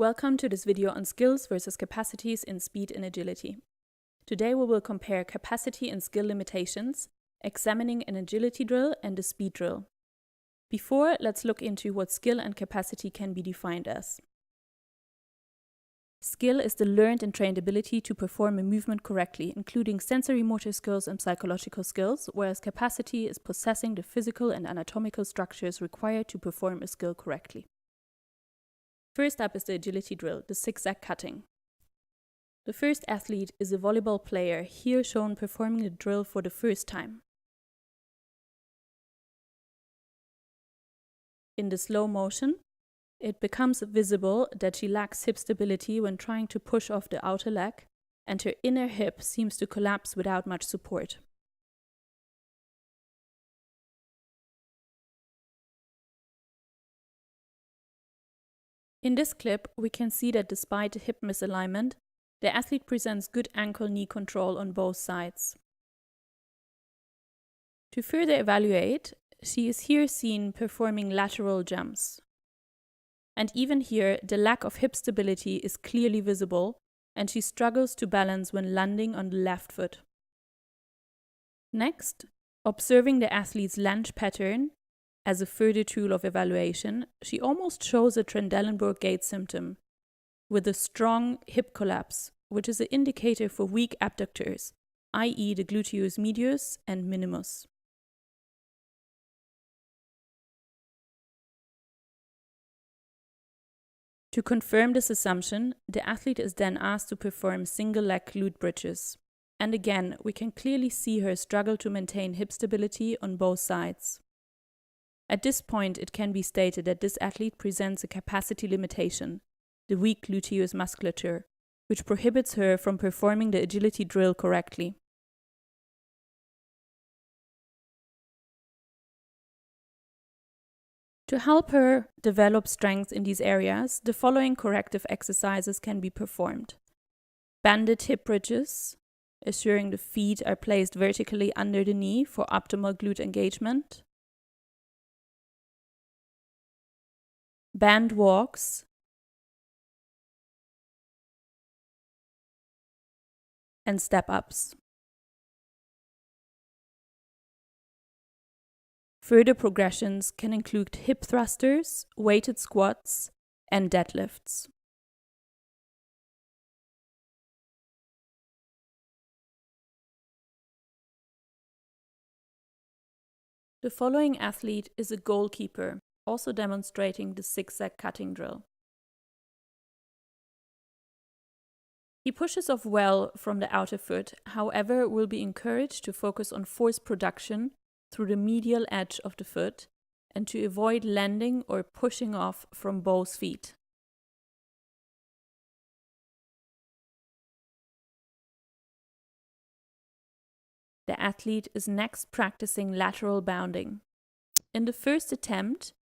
Welcome to this video on skills versus capacities in speed and agility. Today we will compare capacity and skill limitations, examining an agility drill and a speed drill. Before, let's look into what skill and capacity can be defined as. Skill is the learned and trained ability to perform a movement correctly, including sensory motor skills and psychological skills, whereas capacity is possessing the physical and anatomical structures required to perform a skill correctly. First up is the agility drill, the zigzag cutting. The first athlete is a volleyball player, here shown performing the drill for the first time. In the slow motion, it becomes visible that she lacks hip stability when trying to push off the outer leg, and her inner hip seems to collapse without much support. In this clip, we can see that despite the hip misalignment, the athlete presents good ankle-knee control on both sides. To further evaluate, she is here seen performing lateral jumps. And even here, the lack of hip stability is clearly visible, and she struggles to balance when landing on the left foot. Next, observing the athlete's lunge pattern as a further tool of evaluation, she almost shows a Trendelenburg gait symptom, with a strong hip collapse, which is an indicator for weak abductors, i.e. the gluteus medius and minimus. To confirm this assumption, the athlete is then asked to perform single leg glute bridges. And again, we can clearly see her struggle to maintain hip stability on both sides. At this point, it can be stated that this athlete presents a capacity limitation, the weak gluteus musculature, which prohibits her from performing the agility drill correctly. To help her develop strength in these areas, the following corrective exercises can be performed. Banded hip bridges, assuring the feet are placed vertically under the knee for optimal glute engagement. Band walks, and step-ups. Further progressions can include hip thrusters, weighted squats, and deadlifts. The following athlete is a goalkeeper, also demonstrating the zigzag cutting drill. He pushes off well from the outer foot, however will be encouraged to focus on force production through the medial edge of the foot and to avoid landing or pushing off from both feet. The athlete is next practicing lateral bounding. In the first attempt,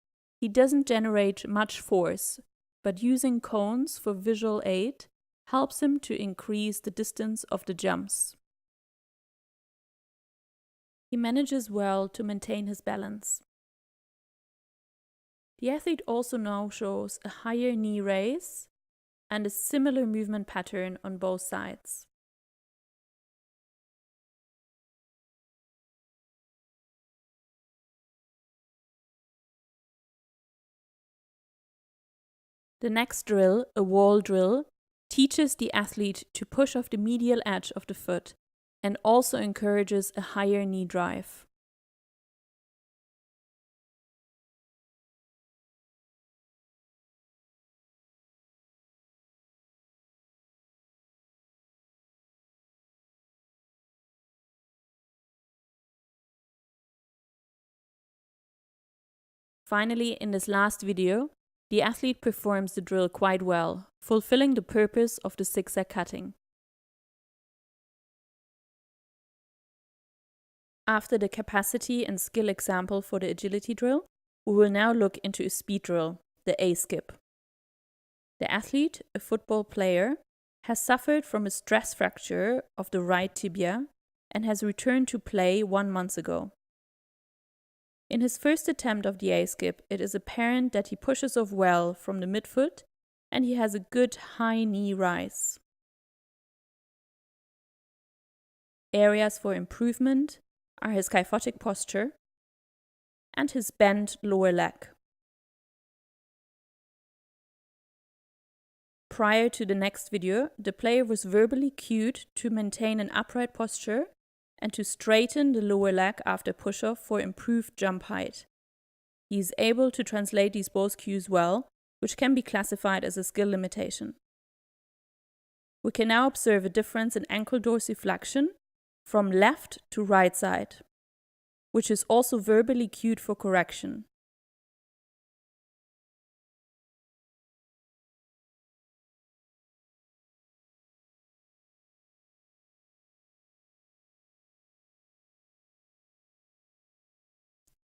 he doesn't generate much force, but using cones for visual aid helps him to increase the distance of the jumps. He manages well to maintain his balance. The athlete also now shows a higher knee raise and a similar movement pattern on both sides. The next drill, a wall drill, teaches the athlete to push off the medial edge of the foot and also encourages a higher knee drive. Finally, in this last video, the athlete performs the drill quite well, fulfilling the purpose of the zigzag cutting. After the capacity and skill example for the agility drill, we will now look into a speed drill, the A-skip. The athlete, a football player, has suffered from a stress fracture of the right tibia and has returned to play 1 month ago. In his first attempt of the A-skip, it is apparent that he pushes off well from the midfoot and he has a good high knee rise. Areas for improvement are his kyphotic posture and his bent lower leg. Prior to the next video, the player was verbally cued to maintain an upright posture and to straighten the lower leg after push-off for improved jump height. He is able to translate these both cues well, which can be classified as a skill limitation. We can now observe a difference in ankle dorsiflexion from left to right side, which is also verbally cued for correction.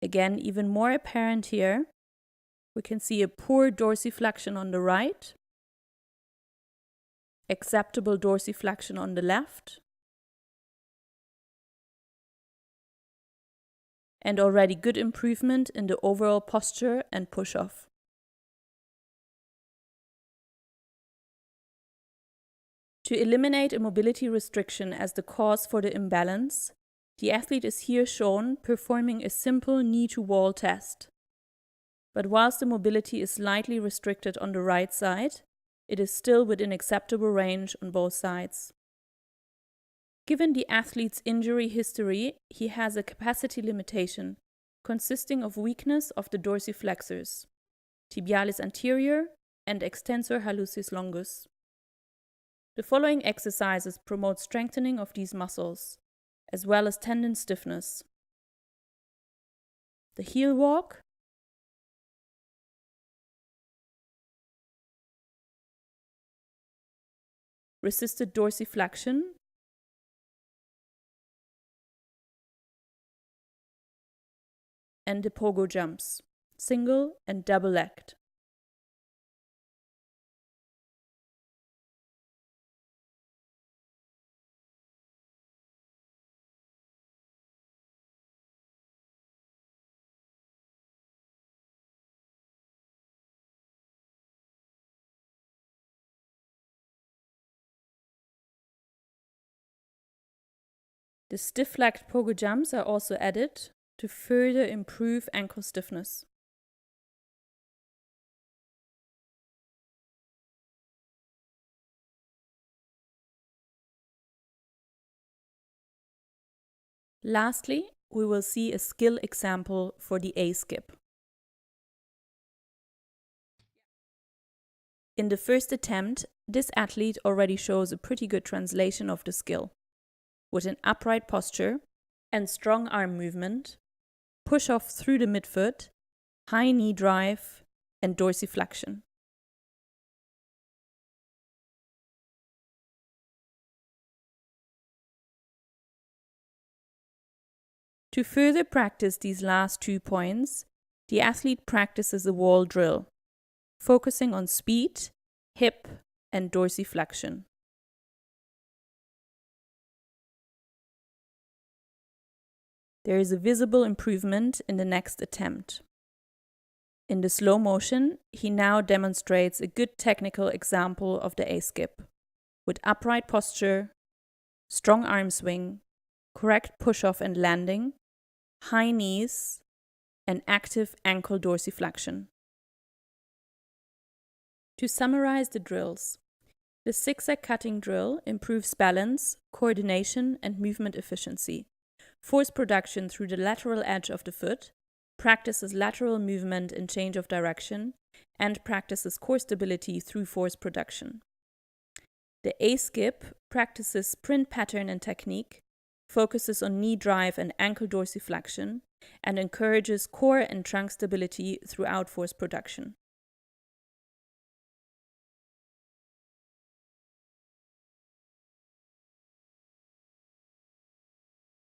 Again, even more apparent here, we can see a poor dorsiflexion on the right, acceptable dorsiflexion on the left, and already good improvement in the overall posture and push-off. To eliminate a mobility restriction as the cause for the imbalance, the athlete is here shown performing a simple knee-to-wall test. But whilst the mobility is slightly restricted on the right side, it is still within acceptable range on both sides. Given the athlete's injury history, he has a capacity limitation consisting of weakness of the dorsiflexors, tibialis anterior and extensor hallucis longus. The following exercises promote strengthening of these muscles, as well as tendon stiffness. The heel walk, resisted dorsiflexion, and the pogo jumps, single and double-legged. The stiff-legged pogo jumps are also added to further improve ankle stiffness. Lastly, we will see a skill example for the A-skip. In the first attempt, this athlete already shows a pretty good translation of the skill, with an upright posture and strong arm movement, push off through the midfoot, high knee drive, and dorsiflexion. To further practice these last 2 points, the athlete practices a wall drill, focusing on speed, hip, and dorsiflexion. There is a visible improvement in the next attempt. In the slow motion, he now demonstrates a good technical example of the A-skip, with upright posture, strong arm swing, correct push-off and landing, high knees, and active ankle dorsiflexion. To summarize the drills, the zigzag cutting drill improves balance, coordination, and movement efficiency, force production through the lateral edge of the foot, practices lateral movement and change of direction, and practices core stability through force production. The A-skip practices sprint pattern and technique, focuses on knee drive and ankle dorsiflexion, and encourages core and trunk stability throughout force production.